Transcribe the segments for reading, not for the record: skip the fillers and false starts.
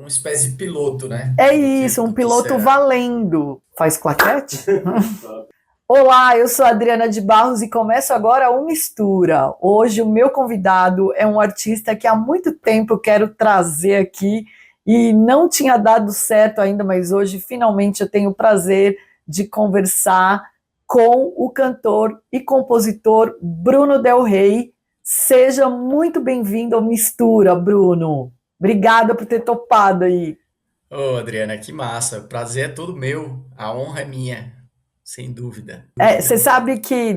espécie de piloto, né? É Do que, isso, um do que piloto será. valendo. Faz claquete? Olá, eu sou a Adriana de Barros e começo agora o Mistura. Hoje o meu convidado é um artista que há muito tempo eu quero trazer aqui e não tinha dado certo ainda, mas hoje finalmente eu tenho o prazer de conversar com o cantor e compositor Bruno Del Rey. Seja muito bem-vindo ao Mistura, Bruno. Obrigada por ter topado aí. Ô, Adriana, que massa. Prazer é todo meu. A honra é minha, sem dúvida. Você sabe que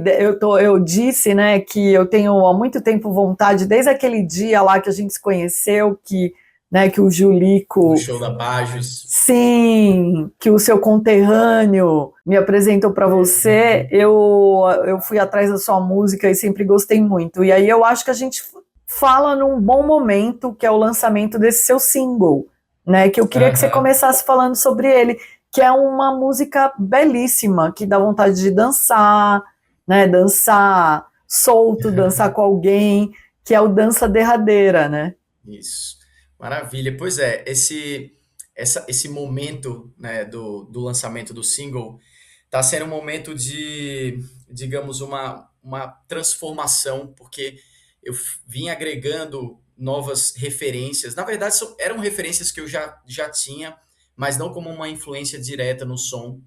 eu disse, né, que eu tenho há muito tempo vontade, desde aquele dia lá que a gente se conheceu, que, né, que o No Julico, show da Pajos. sim, que o seu conterrâneo me apresentou para você, eu fui atrás da sua música e sempre gostei muito. E aí eu acho que a gente fala num bom momento, que é o lançamento desse seu single, né, que eu queria que você Aham. começasse falando sobre ele, que é uma música belíssima, que dá vontade de dançar, né? Dançar solto, dançar com alguém, que é o Dança Derradeira, né? Isso. Maravilha. Pois é, esse momento, né, do lançamento do single está sendo um momento de, digamos, uma transformação, porque eu vim agregando novas referências. Na verdade, eram referências que eu já tinha, mas não como uma influência direta no som,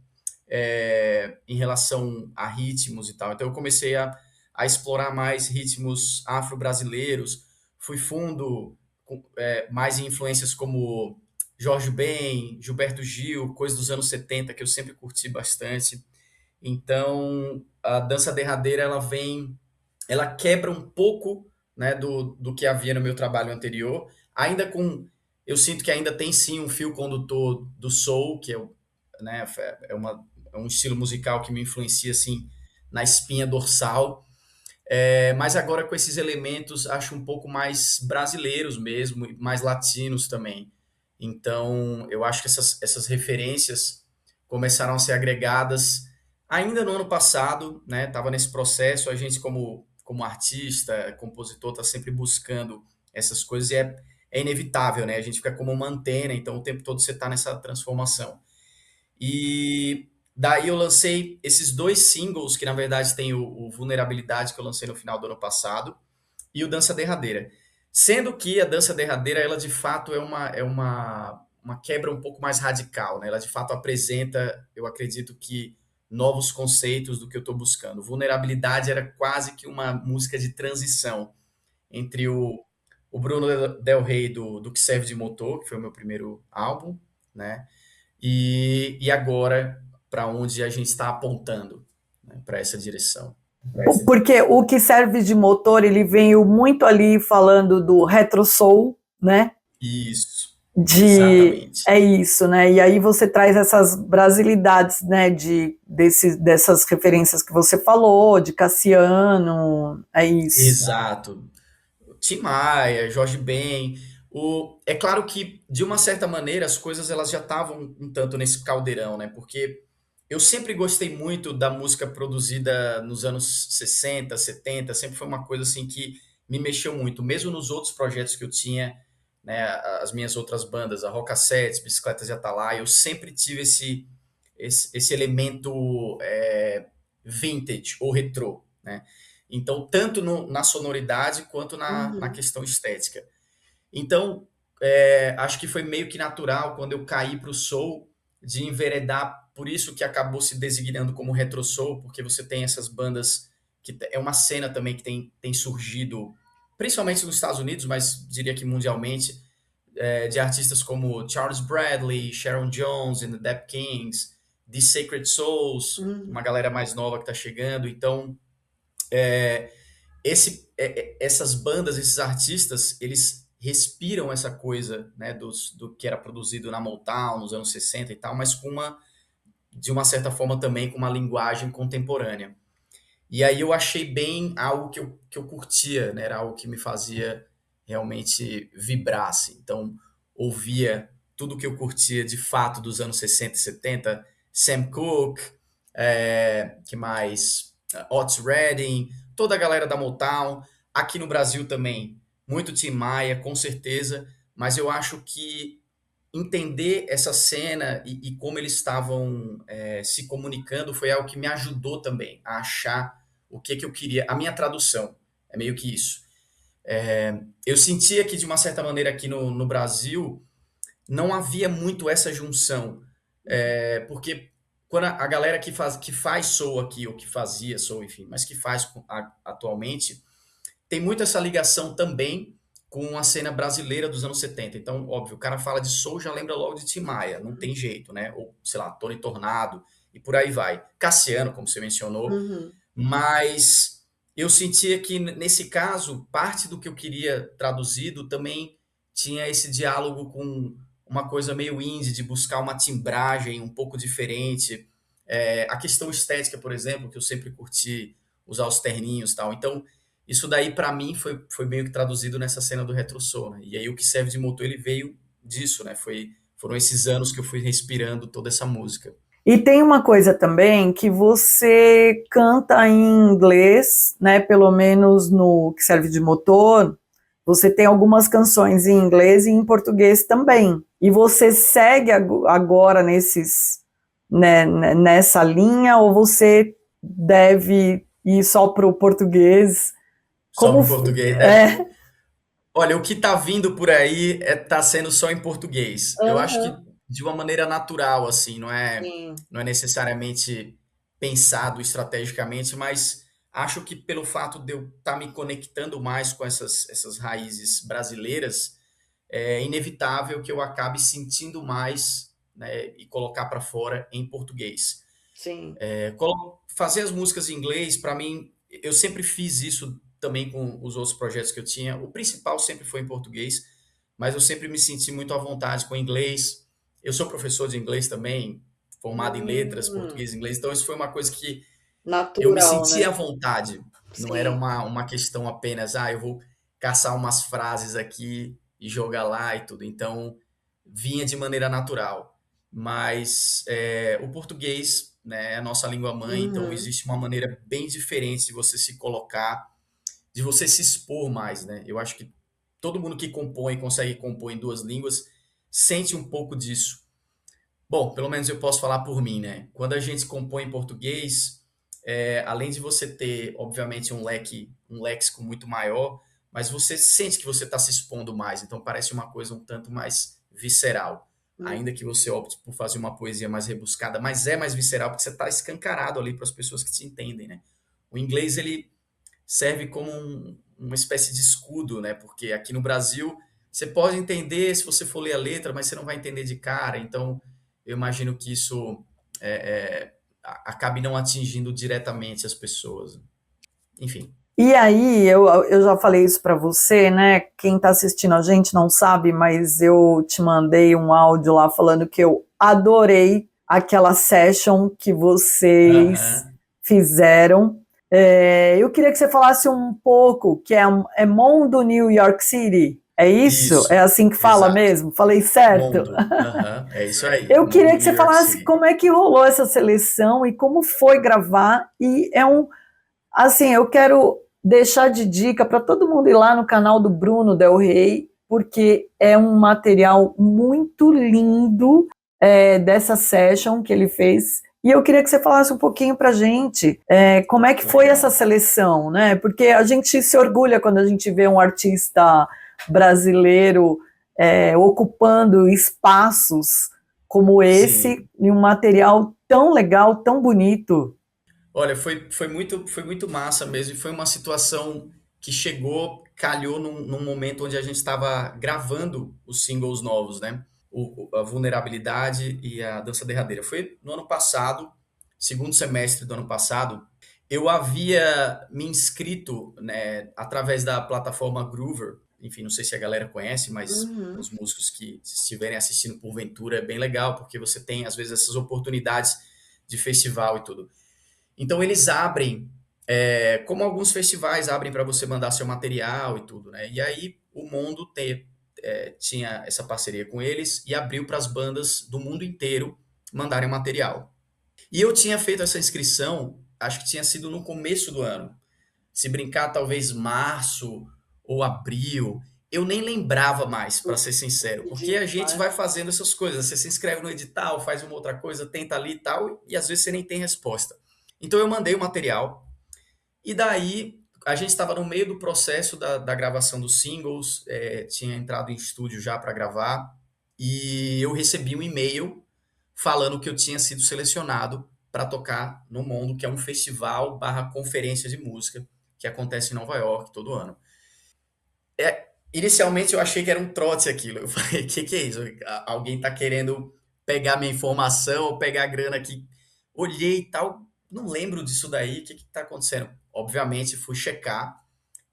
em relação a ritmos e tal. Então eu comecei a explorar mais ritmos afro-brasileiros, fui fundo mais em influências como Jorge Ben, Gilberto Gil, coisas dos anos 70 que eu sempre curti bastante. Então, a dança derradeira ela quebra um pouco, né, do que havia no meu trabalho anterior, ainda com, eu sinto que ainda tem sim um fio condutor do soul, que né, é um estilo musical que me influencia assim na espinha dorsal, mas agora com esses elementos acho um pouco mais brasileiros mesmo, e mais latinos também. Então, eu acho que essas referências começaram a ser agregadas ainda no ano passado, né? Tava nesse processo, a gente como artista, compositor, tá sempre buscando essas coisas e é inevitável, né? A gente fica como uma antena, então o tempo todo você tá nessa transformação. E daí eu lancei esses dois singles, que na verdade tem o Vulnerabilidade, que eu lancei no final do ano passado, e o Dança Derradeira. Sendo que a Dança Derradeira, ela de fato uma quebra um pouco mais radical, né? Ela de fato apresenta, eu acredito que, novos conceitos do que eu estou buscando. Vulnerabilidade era quase que uma música de transição entre o Bruno Del Rey do Que Serve de Motor, que foi o meu primeiro álbum, né? E agora para onde a gente está apontando, né? Para essa direção. Porque o que serve de motor, ele veio muito ali falando do retro soul, né? Isso, É exatamente. isso, né? E aí você traz essas brasilidades, né? Dessas referências que você falou, de Cassiano, é isso. Exato. Tim Maia, Jorge Ben. É claro que, de uma certa maneira, as coisas elas já estavam um tanto nesse caldeirão, né? Porque eu sempre gostei muito da música produzida nos anos 60, 70, sempre foi uma coisa assim que me mexeu muito, mesmo nos outros projetos que eu tinha, né? As minhas outras bandas, a Rockassete, Bicicletas de Atalaia, eu sempre tive esse elemento vintage ou retrô, né? Então, tanto na sonoridade quanto na questão estética. Então, acho que foi meio que natural quando eu caí para o soul de enveredar, por isso que acabou se designando como retro soul, porque você tem essas bandas que é uma cena também que tem surgido, principalmente nos Estados Unidos, mas diria que mundialmente, de artistas como Charles Bradley, Sharon Jones and the Dap Kings, The Sacred Souls, uma galera mais nova que está chegando. Então, essas bandas, esses artistas, eles respiram essa coisa, né, do que era produzido na Motown nos anos 60 e tal, mas de uma certa forma também com uma linguagem contemporânea. E aí eu achei bem algo que eu curtia, né, era algo que me fazia realmente vibrar, assim. Então, ouvia tudo que eu curtia de fato dos anos 60 e 70, Sam Cooke, que mais? Otis Redding, toda a galera da Motown, aqui no Brasil também, muito Tim Maia, com certeza, mas eu acho que entender essa cena e como eles estavam se comunicando foi algo que me ajudou também a achar o que eu queria. A minha tradução é meio que isso. Eu sentia que, de uma certa maneira, aqui no Brasil, não havia muito essa junção. Porque quando a galera que faz soul aqui, ou que fazia soul, enfim, mas que faz atualmente, tem muito essa ligação também com a cena brasileira dos anos 70. Então, óbvio, o cara fala de soul, já lembra logo de Tim Maia, não tem jeito, né? Ou, sei lá, Tony Tornado, e por aí vai. Cassiano, como você mencionou, Uhum. mas eu sentia que, nesse caso, parte do que eu queria traduzido também tinha esse diálogo com uma coisa meio indie, de buscar uma timbragem um pouco diferente. A questão estética, por exemplo, que eu sempre curti usar os terninhos e tal. Então, isso daí, para mim, foi meio que traduzido nessa cena do Retro Soul, né? E aí, o que serve de motor, ele veio disso, né? Foram esses anos que eu fui respirando toda essa música. E tem uma coisa também que você canta em inglês, né? Pelo menos no que serve de motor, você tem algumas canções em inglês e em português também. E você segue agora nessa linha, ou você deve ir só para o português? Só Como pro português. é? Olha, o que tá vindo por aí tá sendo só em português. Eu acho que Aham, de uma maneira natural, assim, sim. não é necessariamente pensado estrategicamente, mas acho que pelo fato de eu estar me conectando mais com essas raízes brasileiras, é inevitável que eu acabe sentindo mais, né, e colocar para fora em português. Sim. Fazer as músicas em inglês, para mim, eu sempre fiz isso também com os outros projetos que eu tinha. O principal sempre foi em português, mas eu sempre me senti muito à vontade com inglês. Eu sou professor de inglês também, formado em letras, Hum, português e inglês, então isso foi uma coisa que eu me natural, sentia à né? vontade. Não era Sim. uma questão apenas, eu vou caçar umas frases aqui e jogar lá e tudo. Então, vinha de maneira natural. Mas o português, né, é a nossa língua mãe, então Uhum. existe uma maneira bem diferente de você se colocar, de você se expor mais, né? Eu acho que todo mundo que compõe, consegue compor em duas línguas, sente um pouco disso. Bom, pelo menos eu posso falar por mim, né? Quando a gente compõe em português, além de você ter, obviamente, um léxico muito maior, mas você sente que você está se expondo mais, então parece uma coisa um tanto mais visceral. Hum. Ainda que você opte por fazer uma poesia mais rebuscada, mas é mais visceral porque você está escancarado ali para as pessoas que te entendem, né? O inglês, ele serve como uma espécie de escudo, né? Porque aqui no Brasil você pode entender se você for ler a letra, mas você não vai entender de cara. Então, eu imagino que isso acabe não atingindo diretamente as pessoas. Enfim. E aí, eu já falei isso para você, né? Quem está assistindo a gente não sabe, mas eu te mandei um áudio lá falando que eu adorei aquela session que vocês Aham. fizeram. Eu queria que você falasse um pouco, que é Mondo New York City. É isso? É Isso. assim que fala Exato. mesmo? Falei certo? Mondo. Aham. É isso aí. Eu queria Mondo que New você York falasse City. como é que rolou essa seleção e como foi gravar. E assim, eu quero deixar de dica para todo mundo ir lá no canal do Bruno Del Rey, porque é um material muito lindo dessa session que ele fez. E eu queria que você falasse um pouquinho para a gente como é que foi essa Legal. seleção, né? Porque a gente se orgulha quando a gente vê um artista brasileiro ocupando espaços como esse, Sim. e um material tão legal, tão bonito. Olha, foi muito massa mesmo. E foi uma situação que chegou, calhou num momento onde a gente estava gravando os singles novos, né? A Vulnerabilidade e a Dança Derradeira. Foi no ano passado, segundo semestre do ano passado. Eu havia me inscrito, né, através da plataforma Groover. Enfim, não sei se a galera conhece, mas Uhum. os músicos que estiverem assistindo porventura é bem legal, porque você tem, às vezes, essas oportunidades de festival e tudo. Então eles abrem, como alguns festivais abrem para você mandar seu material e tudo, né? E aí o Mundo tinha essa parceria com eles e abriu para as bandas do mundo inteiro mandarem material. E eu tinha feito essa inscrição, acho que tinha sido no começo do ano. Se brincar, talvez março ou abril. eu nem lembrava mais, para ser O sincero, porque pedido, a gente né? vai fazendo essas coisas. Você se inscreve no edital, faz uma outra coisa, tenta ali e tal, e às vezes você nem tem resposta. Então eu mandei o material, e daí a gente estava no meio do processo da gravação dos singles, tinha entrado em estúdio já para gravar, e eu recebi um e-mail falando que eu tinha sido selecionado para tocar no Mundo, que é um festival barra conferência de música que acontece em Nova York todo ano. Inicialmente eu achei que era um trote aquilo. Eu falei, o que é isso? Alguém tá querendo pegar minha informação ou pegar a grana aqui. Olhei e tal, não lembro disso daí, o que tá acontecendo? Obviamente fui checar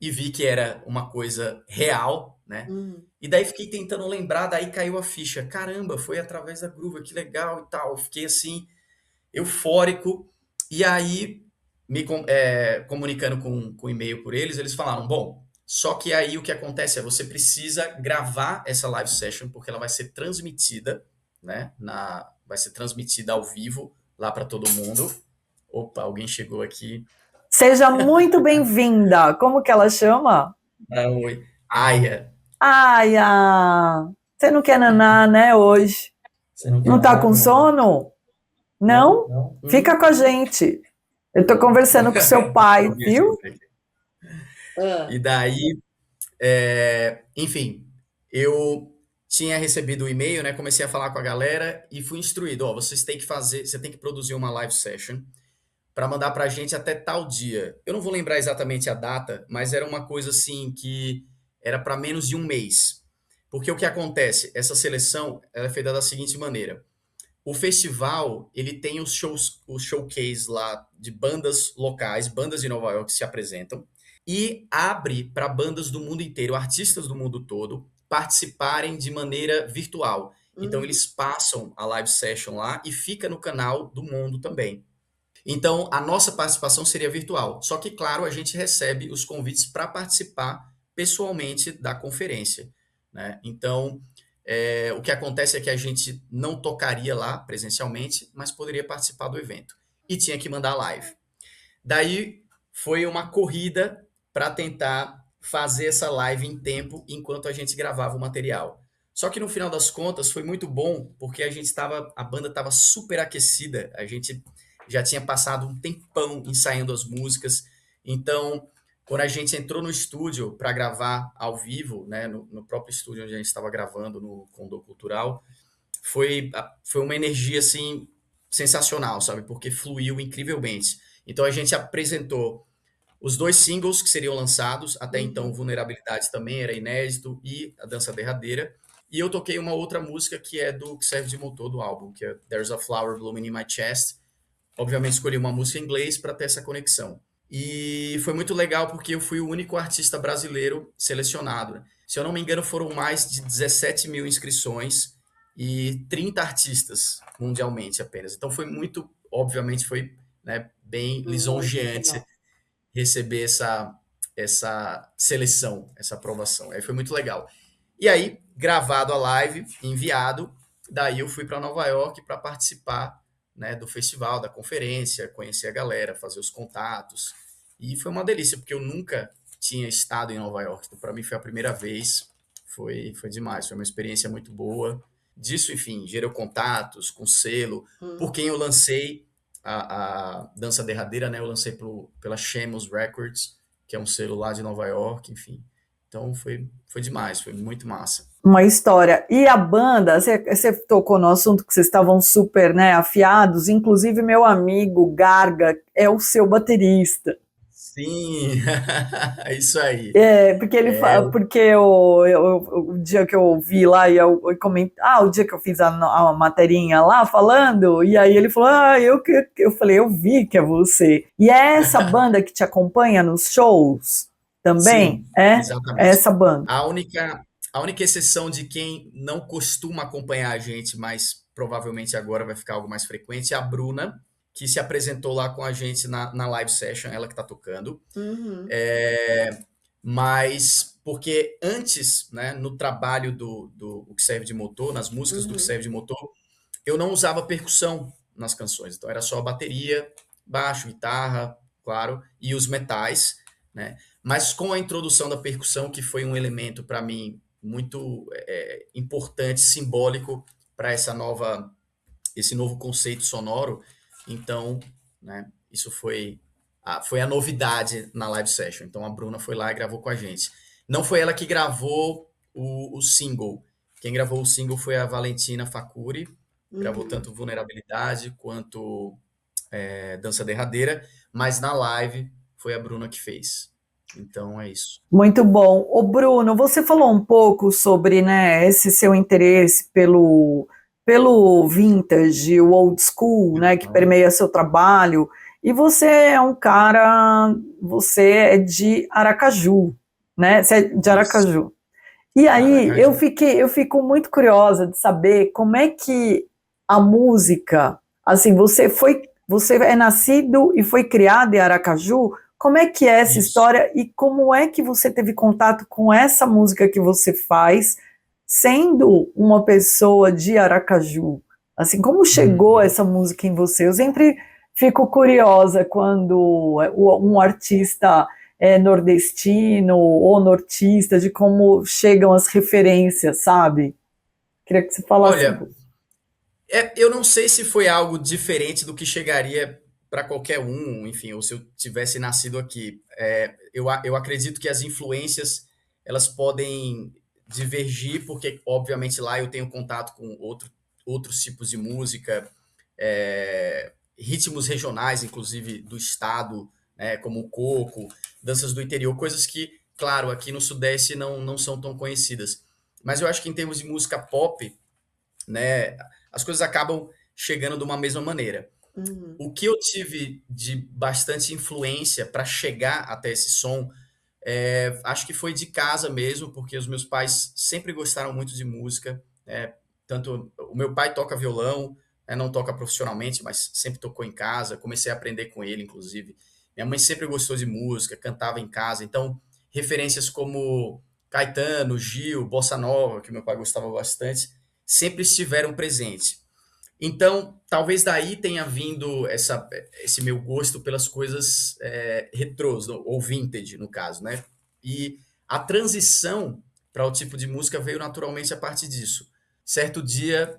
e vi que era uma coisa real, né? Hum. E daí fiquei tentando lembrar, daí caiu a ficha. Caramba, foi através da Groover, que legal e tal. Fiquei assim, eufórico. E aí, comunicando com e-mail por eles, eles falaram: bom, só que aí o que acontece é você precisa gravar essa live session, porque ela vai ser transmitida, né? Vai ser transmitida ao vivo lá para todo mundo. Opa, alguém chegou aqui. Seja muito bem-vinda. Como que ela chama? Ah, oi. Aya. Aya, você não quer naná, né, hoje? Você não quer Não tá naná? com sono? Não? Não? Fica com a gente. Eu tô conversando com seu pai, Alguém viu? ajuda aqui. Ah. E daí, enfim, eu tinha recebido o e-mail, né? Comecei a falar com a galera e fui instruído: ó, vocês têm que fazer, você tem que produzir uma live session para mandar para a gente até tal dia. Eu não vou lembrar exatamente a data, mas era uma coisa assim que era para menos de um mês. Porque o que acontece? Essa seleção ela é feita da seguinte maneira: o festival ele tem os shows, o showcase lá de bandas locais, bandas de Nova York que se apresentam e abre para bandas do mundo inteiro, artistas do mundo todo participarem de maneira virtual. Então eles passam a live session lá e fica no canal do mundo também. Então, a nossa participação seria virtual. Só que, claro, a gente recebe os convites para participar pessoalmente da conferência, né? Então, o que acontece é que a gente não tocaria lá presencialmente, mas poderia participar do evento. E tinha que mandar live. Daí foi uma corrida para tentar fazer essa live em tempo enquanto a gente gravava o material. Só que no final das contas foi muito bom porque a banda estava super aquecida, a gente já tinha passado um tempão ensaiando as músicas. Então, quando a gente entrou no estúdio para gravar ao vivo, né, no próprio estúdio onde a gente estava gravando no Condor Cultural, foi uma energia assim sensacional, sabe? Porque fluiu incrivelmente. Então a gente apresentou os dois singles que seriam lançados, até então Vulnerabilidade também era inédito, e A Dança Derradeira. E eu toquei uma outra música que é do que serve de motor do álbum, que é There's a Flower Blooming in My Chest. Obviamente escolhi uma música em inglês para ter essa conexão. E foi muito legal porque eu fui o único artista brasileiro selecionado, né? Se eu não me engano, foram mais de 17 mil inscrições e 30 artistas mundialmente apenas. Então foi muito, obviamente, foi, né, bem lisonjeante receber essa seleção, essa aprovação. Aí foi muito legal. E aí, gravado a live, enviado, daí eu fui para Nova York para participar, né, do festival, da conferência, conhecer a galera, fazer os contatos. E foi uma delícia, porque eu nunca tinha estado em Nova York. Então, para mim foi a primeira vez. Foi demais, foi uma experiência muito boa. Disso, enfim, gerou contatos com selo. Por quem eu lancei a Dança Derradeira, né? Eu lancei pela Shamus Records, que é um selo lá de Nova York, enfim. Então foi demais, foi muito massa. Uma história. E a banda, você tocou no assunto que vocês estavam super, né, afiados, inclusive meu amigo Garga é o seu baterista. Sim, é isso aí. Porque ele porque o dia que eu ouvi lá e eu comentei, o dia que eu fiz a materinha lá falando, e aí ele falou, eu falei, eu vi que é você. E é essa banda que te acompanha nos shows também? Sim, É exatamente. essa banda. A única exceção de quem não costuma acompanhar a gente, mas provavelmente agora vai ficar algo mais frequente, é a Bruna, que se apresentou lá com a gente na live session, ela que tá tocando. Mas porque antes, né, no trabalho do O Que Serve de Motor, nas músicas do Que Serve de Motor, eu não usava percussão nas canções. Então era só bateria, baixo, guitarra, claro, e os metais, né? mas com a introdução da percussão, que foi um elemento para mim muito importante, simbólico para esse novo conceito sonoro. Então, né, isso foi a novidade na live session. Então a Bruna foi lá e gravou com a gente. Não foi ela que gravou o single. Quem gravou o single foi a Valentina Facuri, gravou Uhum. tanto Vulnerabilidade quanto Dança Derradeira, mas na live foi a Bruna que fez. Então é isso. Muito bom. Ô Bruno, você falou um pouco sobre, né, esse seu interesse pelo vintage, o old school, né, que permeia seu trabalho. E você é um cara, você é de Aracaju, né? Você é de Aracaju. E aí Aracaju. eu fico muito curiosa de saber como é que a música, assim, você é nascido e foi criado em Aracaju. Como é que é essa Isso. história e como é que você teve contato com essa música que você faz, sendo uma pessoa de Aracaju? Assim, como chegou essa música em você? Eu sempre fico curiosa quando um artista nordestino ou nortista, de como chegam as referências, sabe? Queria que você falasse um Olha, pouco. eu não sei se foi algo diferente do que chegaria para qualquer um, enfim, ou se eu tivesse nascido aqui. Eu acredito que as influências elas podem divergir, porque obviamente lá eu tenho contato com outros tipos de música, ritmos regionais, inclusive do estado, né, como o coco, danças do interior, coisas que, claro, aqui no Sudeste não são tão conhecidas. Mas eu acho que em termos de música pop, né, as coisas acabam chegando de uma mesma maneira. Uhum. O que eu tive de bastante influência para chegar até esse som, acho que foi de casa mesmo, porque os meus pais sempre gostaram muito de música. Tanto o meu pai toca violão, não toca profissionalmente, mas sempre tocou em casa. Comecei a aprender com ele, inclusive. Minha mãe sempre gostou de música, cantava em casa. Então, referências como Caetano, Gil, Bossa Nova, que meu pai gostava bastante, sempre estiveram presentes. Então, talvez daí tenha vindo esse meu gosto pelas coisas retrôs, ou vintage, no caso, né? E a transição para o tipo de música veio naturalmente a partir disso. Certo dia,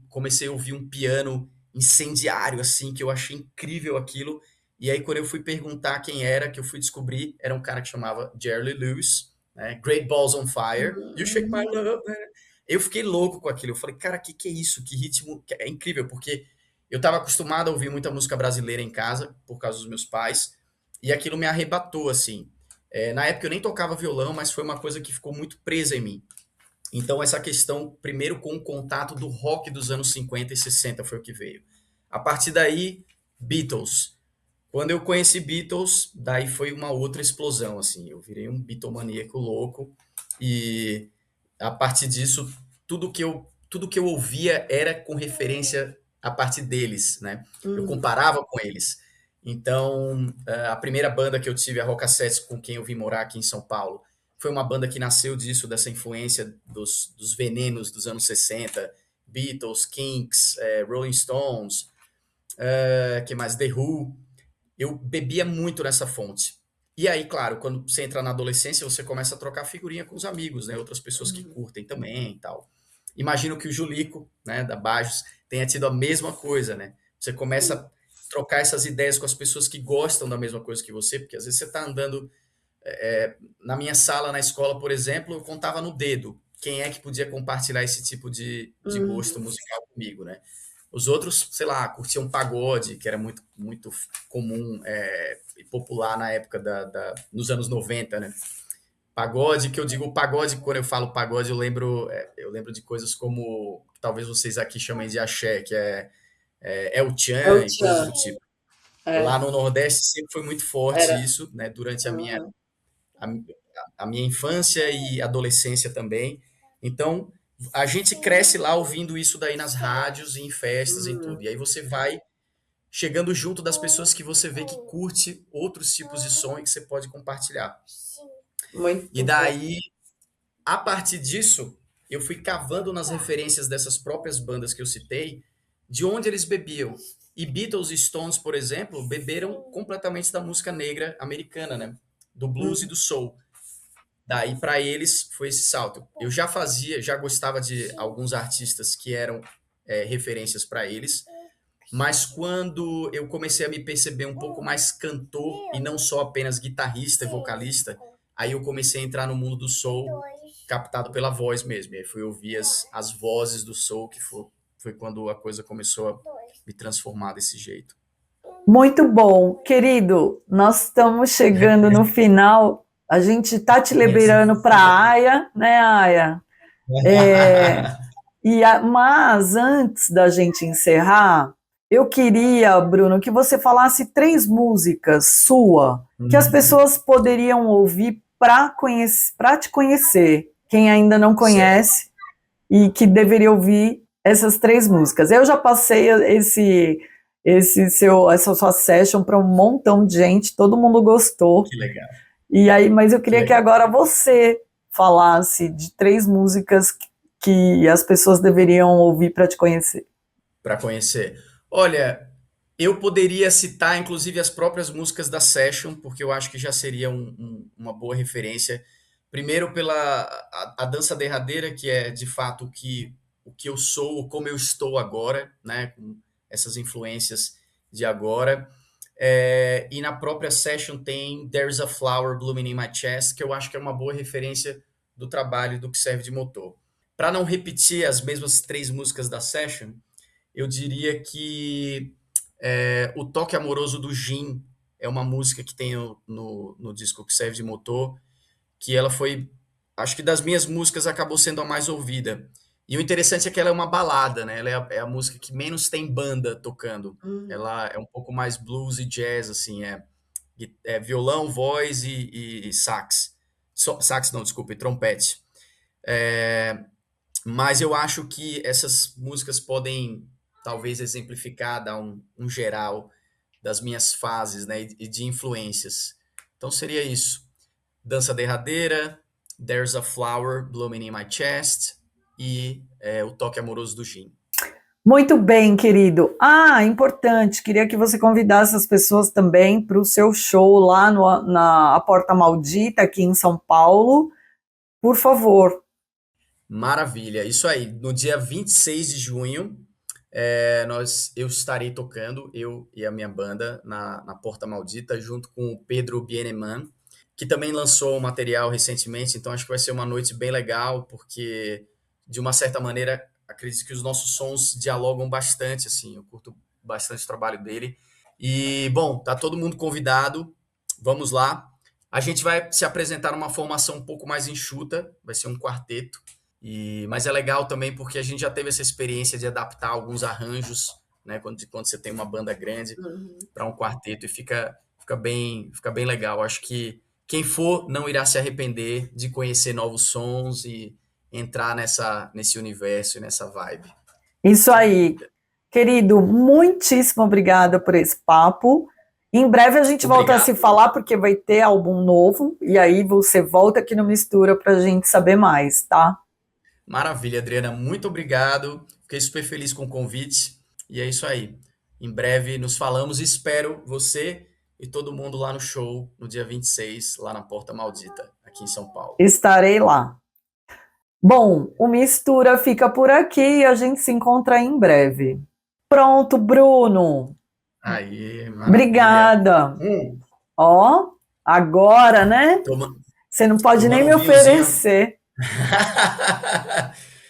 comecei a ouvir um piano incendiário, assim, que eu achei incrível aquilo. E aí, quando eu fui perguntar quem era, que eu fui descobrir, era um cara que chamava Jerry Lee Lewis, né? Great Balls on Fire, You Shake My Love, né? Eu fiquei louco com aquilo. Eu falei, cara, que é isso? Que ritmo. É incrível, porque eu estava acostumado a ouvir muita música brasileira em casa, por causa dos meus pais, e aquilo me arrebatou, assim. Na época eu nem tocava violão, mas foi uma coisa que ficou muito presa em mim. Então, essa questão, primeiro com o contato do rock dos anos 50 e 60 foi o que veio. A partir daí, Beatles. Quando eu conheci Beatles, daí foi uma outra explosão, assim. Eu virei um Beatlemaníaco louco e a partir disso, tudo que eu ouvia era com referência a partir deles, né? Eu comparava com eles. Então, a primeira banda que eu tive, a Rockassette, com quem eu vim morar aqui em São Paulo, foi uma banda que nasceu disso, dessa influência dos venenos dos anos 60, Beatles, Kinks, Rolling Stones, que mais? The Who. Eu bebia muito nessa fonte. E aí, claro, quando você entra na adolescência, você começa a trocar figurinha com os amigos, né? Outras pessoas que curtem também e tal. Imagino que o Julico, né, da Bajos, tenha tido a mesma coisa, né? Você começa a trocar essas ideias com as pessoas que gostam da mesma coisa que você, porque às vezes você está andando na minha sala, na escola, por exemplo, eu contava no dedo quem é que podia compartilhar esse tipo de gosto musical comigo, né? Os outros, sei lá, curtiam pagode, que era muito, muito comum e popular na época nos anos 90, né? Pagode, que eu digo pagode, quando eu falo pagode, eu lembro de coisas como, que talvez vocês aqui chamem de axé, que é El É o Chan e coisas Tchan. do tipo. É, Lá no Nordeste sempre foi muito forte era. isso, né? Durante a minha, Uhum. a, a minha infância e adolescência também. Então, a gente cresce lá ouvindo isso daí nas rádios, em festas e tudo. E aí você vai chegando junto das pessoas que você vê que curte outros tipos de som e que você pode compartilhar. E Muito bom. daí, a partir disso, eu fui cavando nas referências dessas próprias bandas que eu citei, de onde eles bebiam. E Beatles e Stones, por exemplo, beberam completamente da música negra americana, né? do blues e do soul. Daí para eles foi esse salto. Eu já gostava de alguns artistas que eram referências para eles, mas quando eu comecei a me perceber um pouco mais cantor e não só apenas guitarrista e vocalista, aí eu comecei a entrar no mundo do soul, captado pela voz mesmo. E aí fui ouvir as vozes do soul, que foi quando a coisa começou a me transformar desse jeito. Muito bom. Querido, nós estamos chegando no final. A gente está te liberando para a Aya, né, Aya? Mas antes da gente encerrar, eu queria, Bruno, que você falasse 3 músicas sua que as pessoas poderiam ouvir para te conhecer, quem ainda não conhece e que deveria ouvir essas 3 músicas. Eu já passei essa sua session para um montão de gente, todo mundo gostou. Que legal. E aí, mas eu queria que agora você falasse de 3 músicas que as pessoas deveriam ouvir para te conhecer. Para conhecer. Olha, eu poderia citar, inclusive, as próprias músicas da Session, porque eu acho que já seria uma boa referência. Primeiro pela a dança derradeira, que é, de fato, o que eu sou, como eu estou agora, né? Com essas influências de agora. E na própria Session tem There's a Flower Blooming in My Chest, que eu acho que é uma boa referência do trabalho do que serve de motor. Para não repetir as mesmas 3 músicas da Session, eu diria que O Toque Amoroso do Jim é uma música que tem no disco que serve de motor, que ela foi, acho que das minhas músicas acabou sendo a mais ouvida. E o interessante é que ela é uma balada, né? Ela é a música que menos tem banda tocando. Ela é um pouco mais blues e jazz, assim, violão, voz e sax. Sax não, desculpa, e trompete. Mas eu acho que essas músicas podem talvez exemplificar, dar um geral das minhas fases, né, e de influências. Então seria isso. Dança Derradeira, There's a Flower Blooming in My Chest e O Toque Amoroso do Jim. Muito bem, querido. Importante, queria que você convidasse as pessoas também para o seu show lá na Porta Maldita, aqui em São Paulo. Por favor. Maravilha, isso aí. No dia 26 de junho, eu estarei tocando, eu e a minha banda, na Porta Maldita, junto com o Pedro Bieneman, que também lançou um material recentemente, então acho que vai ser uma noite bem legal, porque, de uma certa maneira, acredito que os nossos sons dialogam bastante, assim, eu curto bastante o trabalho dele. E, bom, tá todo mundo convidado, vamos lá. A gente vai se apresentar numa formação um pouco mais enxuta, vai ser um quarteto, mas é legal também porque a gente já teve essa experiência de adaptar alguns arranjos, né, quando você tem uma banda grande para um quarteto, e fica bem legal. Acho que quem for não irá se arrepender de conhecer novos sons e entrar nesse universo e nessa vibe. Isso aí. Querido, muitíssimo obrigada por esse papo. Em breve a gente volta a se falar, porque vai ter álbum novo, e aí você volta aqui no Mistura para a gente saber mais, tá? Maravilha, Adriana, muito obrigado. Fiquei super feliz com o convite. E é isso aí. Em breve nos falamos e espero você e todo mundo lá no show no dia 26, lá na Porta Maldita, aqui em São Paulo. Estarei lá. Bom, o Mistura fica por aqui e a gente se encontra em breve. Pronto, Bruno. Aí, maravilha. Obrigada. Ó, agora, né? Você não pode nem me oferecer.